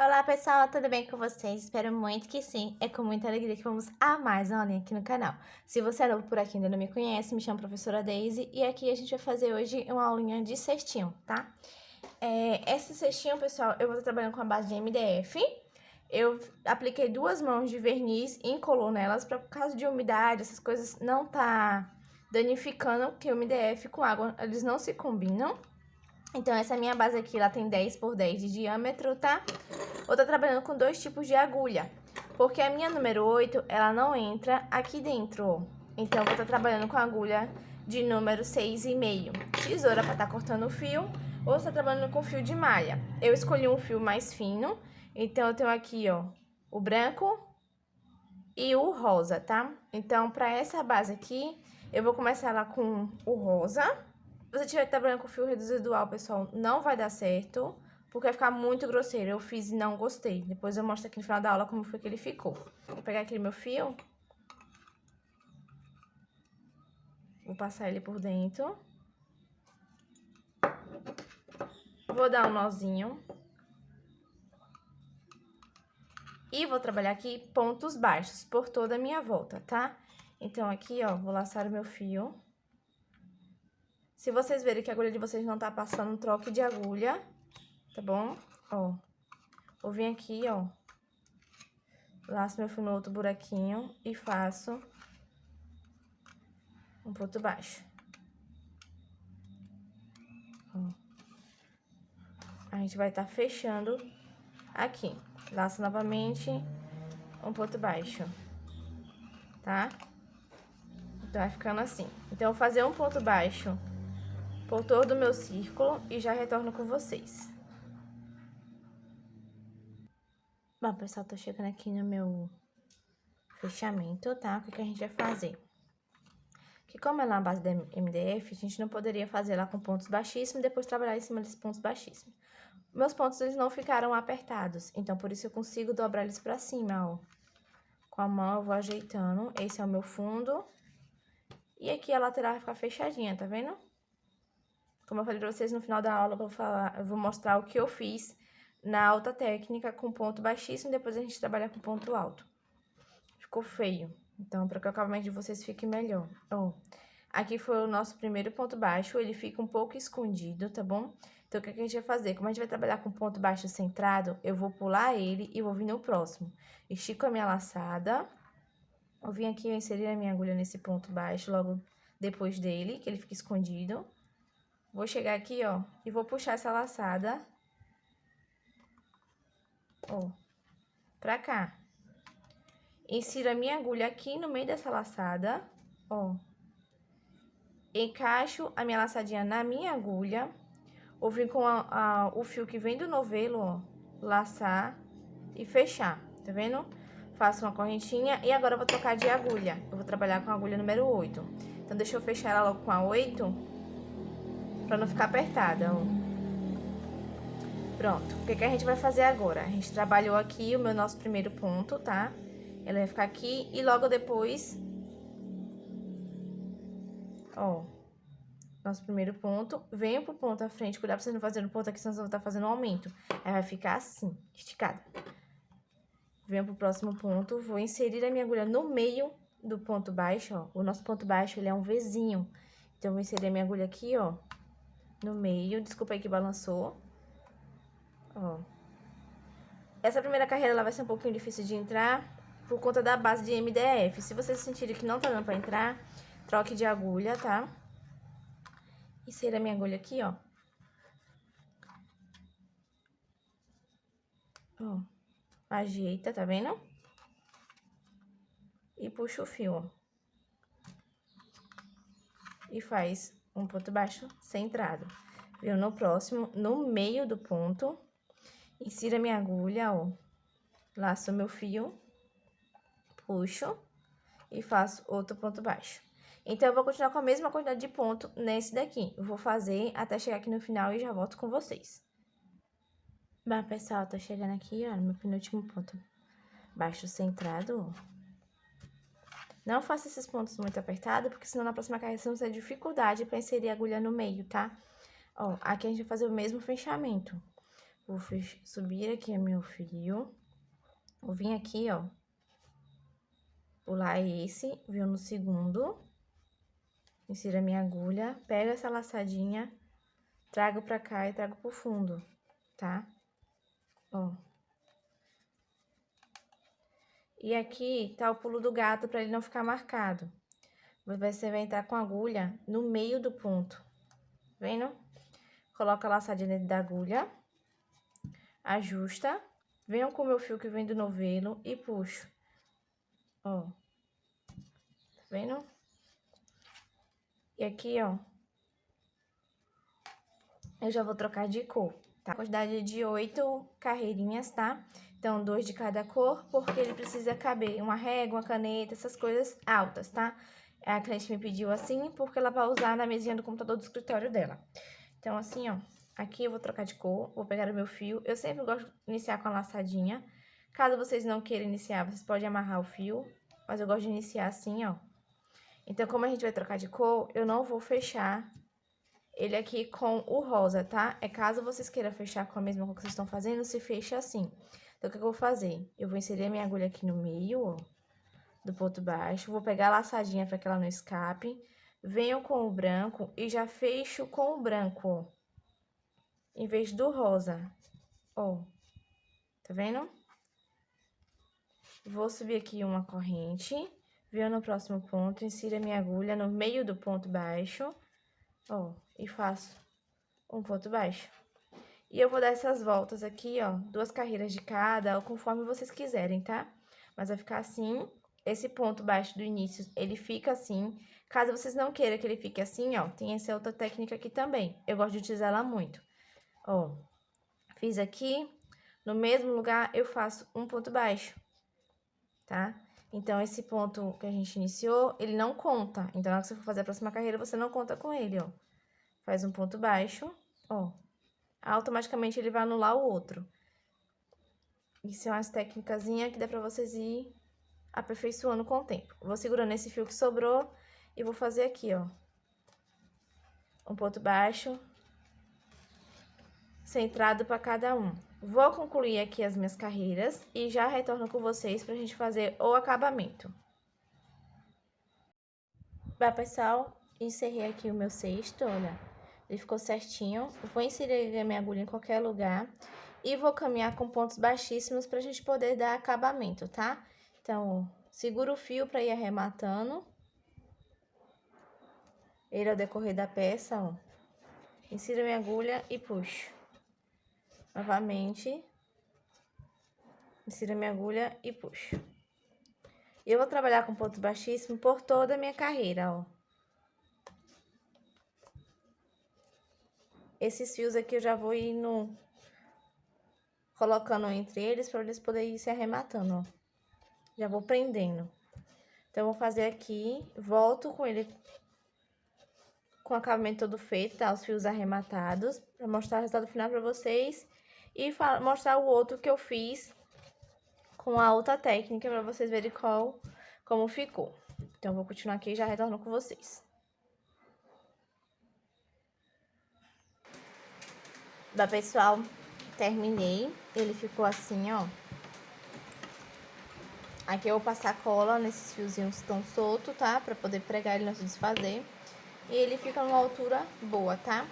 Olá pessoal, tudo bem com vocês? Espero muito que sim. É com muita alegria que vamos a mais uma aulinha aqui no canal. Se você é novo por aqui e ainda não me conhece, me chamo professora Daisy e aqui a gente vai fazer hoje uma aulinha de cestinho, tá? Esse cestinho, pessoal, eu vou estar trabalhando com a base de MDF. Eu apliquei 2 mãos de verniz e incolor nelas para caso de umidade, essas coisas não tá danificando, porque o MDF com água, eles não se combinam. Então, essa minha base aqui, ela tem 10 por 10 de diâmetro, tá? Eu tô trabalhando com 2 tipos de agulha, porque a minha número 8, ela não entra aqui dentro, ó. Então, eu vou estar trabalhando com a agulha de número 6,5. Tesoura pra estar cortando o fio, ou você tá trabalhando com fio de malha. Eu escolhi um fio mais fino, então eu tenho aqui, ó, o branco e o rosa, tá? Então, pra essa base aqui, eu vou começar lá com o rosa. Se você estiver trabalhando com fio residual, pessoal, não vai dar certo, porque vai ficar muito grosseiro. Eu fiz e não gostei. Depois eu mostro aqui no final da aula como foi que ele ficou. Vou pegar aquele meu fio. Vou passar ele por dentro. Vou dar um nozinho. E vou trabalhar aqui pontos baixos por toda a minha volta, tá? Então, aqui, ó, vou laçar o meu fio. Se vocês verem que a agulha de vocês não tá passando, troque de agulha, tá bom? Ó, vou vir aqui, ó, laço meu fio no outro buraquinho e faço um ponto baixo. Ó. A gente vai estar fechando aqui. Laço novamente um ponto baixo, tá? Então, vai ficando assim. Então, eu vou fazer um ponto baixo por todo o meu círculo e já retorno com vocês. Bom, pessoal, tô chegando aqui no meu fechamento, tá? O que a gente vai fazer? Que como ela é uma base da MDF, a gente não poderia fazer ela com pontos baixíssimos e depois trabalhar em cima desses pontos baixíssimos. Meus pontos, eles não ficaram apertados, então por isso eu consigo dobrar eles pra cima, ó. Com a mão eu vou ajeitando, esse é o meu fundo. E aqui a lateral vai ficar fechadinha, tá vendo? Como eu falei pra vocês, no final da aula eu vou mostrar o que eu fiz na alta técnica com ponto baixíssimo, depois a gente trabalha com ponto alto. Ficou feio, então para que o acabamento de vocês fique melhor. Ó, aqui foi o nosso primeiro ponto baixo, ele fica um pouco escondido, tá bom? Então, o que a gente vai fazer? Como a gente vai trabalhar com ponto baixo centrado, eu vou pular ele e vou vir no próximo. Estico a minha laçada. Eu vim aqui, eu inseri a minha agulha nesse ponto baixo, logo depois dele, que ele fica escondido. Vou chegar aqui, ó, e vou puxar essa laçada, ó, pra cá. Insiro a minha agulha aqui no meio dessa laçada, ó. Encaixo a minha laçadinha na minha agulha. Vou vir com o fio que vem do novelo, ó, laçar e fechar, tá vendo? Faço uma correntinha e agora eu vou trocar de agulha. Eu vou trabalhar com a agulha número 8. Então, deixa eu fechar ela logo com a 8, pra não ficar apertada, ó. Pronto. O que a gente vai fazer agora? A gente trabalhou aqui o nosso primeiro ponto, tá? Ela vai ficar aqui e logo depois, ó, nosso primeiro ponto, venho pro ponto à frente, cuidado pra vocês não fazerem ponto aqui, senão você vai estar fazendo um aumento. Aí vai ficar assim, esticada. Venho pro próximo ponto, vou inserir a minha agulha no meio do ponto baixo, ó. O nosso ponto baixo, ele é um Vzinho. Então, eu vou inserir a minha agulha aqui, ó, no meio. Desculpa aí que balançou. Ó. Essa primeira carreira, ela vai ser um pouquinho difícil de entrar por conta da base de MDF. Se vocês sentirem que não tá dando pra entrar, troque de agulha, tá? Insira a minha agulha aqui, ó. Ó. Ajeita, tá vendo? E puxa o fio, ó. E faz um ponto baixo centrado. Viu? No próximo, no meio do ponto, insira minha agulha, ó. Laço meu fio, puxo e faço outro ponto baixo. Então, eu vou continuar com a mesma quantidade de ponto nesse daqui. Eu vou fazer até chegar aqui no final e já volto com vocês. Bom, pessoal, tô chegando aqui, ó, no meu penúltimo ponto baixo centrado, ó. Não faça esses pontos muito apertados, porque senão na próxima carreira você vai ter dificuldade pra inserir a agulha no meio, tá? Ó, aqui a gente vai fazer o mesmo fechamento. Vou subir aqui meu fio. Vou vir aqui, ó. Pular esse, viu no segundo. Insira a minha agulha, pego essa laçadinha, trago pra cá e trago pro fundo, tá? Ó. E aqui tá o pulo do gato pra ele não ficar marcado. Você vai entrar com a agulha no meio do ponto, vendo? Coloca a laçadinha dentro da agulha, ajusta, venho com o meu fio que vem do novelo e puxo. Ó. Tá vendo? E aqui, ó, eu já vou trocar de cor, tá? Quantidade de 8 carreirinhas, tá? Então, 2 de cada cor, porque ele precisa caber uma régua, uma caneta, essas coisas altas, tá? A cliente me pediu assim, porque ela vai usar na mesinha do computador do escritório dela. Então, assim, ó, aqui eu vou trocar de cor, vou pegar o meu fio. Eu sempre gosto de iniciar com a laçadinha. Caso vocês não queiram iniciar, vocês podem amarrar o fio, mas eu gosto de iniciar assim, ó. Então, como a gente vai trocar de cor, eu não vou fechar ele aqui com o rosa, tá? É caso vocês queiram fechar com a mesma cor que vocês estão fazendo, se fecha assim. Então, o que eu vou fazer? Eu vou inserir a minha agulha aqui no meio, ó, do ponto baixo. Vou pegar a laçadinha para que ela não escape. Venho com o branco e já fecho com o branco, ó. Em vez do rosa, ó. Tá vendo? Vou subir aqui uma corrente. Venho no próximo ponto, insiro a minha agulha no meio do ponto baixo, ó, e faço um ponto baixo. E eu vou dar essas voltas aqui, ó, 2 carreiras de cada, ou conforme vocês quiserem, tá? Mas vai ficar assim, esse ponto baixo do início, ele fica assim. Caso vocês não queiram que ele fique assim, ó, tem essa outra técnica aqui também. Eu gosto de utilizar ela muito. Ó, fiz aqui, no mesmo lugar eu faço um ponto baixo, tá? Então, esse ponto que a gente iniciou, ele não conta. Então, na hora que você for fazer a próxima carreira, você não conta com ele, ó. Faz um ponto baixo, ó. Automaticamente, ele vai anular o outro. Isso é umas técnicazinhas que dá pra vocês ir aperfeiçoando com o tempo. Vou segurando esse fio que sobrou e vou fazer aqui, ó. Um ponto baixo, centrado pra cada um. Vou concluir aqui as minhas carreiras e já retorno com vocês pra gente fazer o acabamento. Bom, pessoal, encerrei aqui o meu cesto, olha, ele ficou certinho. Vou inserir a minha agulha em qualquer lugar e vou caminhar com pontos baixíssimos pra gente poder dar acabamento, tá? Então, segura o fio pra ir arrematando ele ao decorrer da peça, ó. Insiro a minha agulha e puxo. Novamente, insiro a minha agulha e puxo. E eu vou trabalhar com ponto baixíssimo por toda a minha carreira, ó. Esses fios aqui eu já vou indo colocando entre eles para eles poderem ir se arrematando, ó. Já vou prendendo. Então, eu vou fazer aqui, volto com ele com o acabamento todo feito, tá? Os fios arrematados, para mostrar o resultado final para vocês. E mostrar o outro que eu fiz com a outra técnica, para vocês verem como ficou. Então, eu vou continuar aqui e já retorno com vocês. Bom, pessoal, terminei. Ele ficou assim, ó. Aqui eu vou passar cola nesses fiozinhos que estão soltos, tá? Pra poder pregar ele não se desfazer. E ele fica numa altura boa, tá?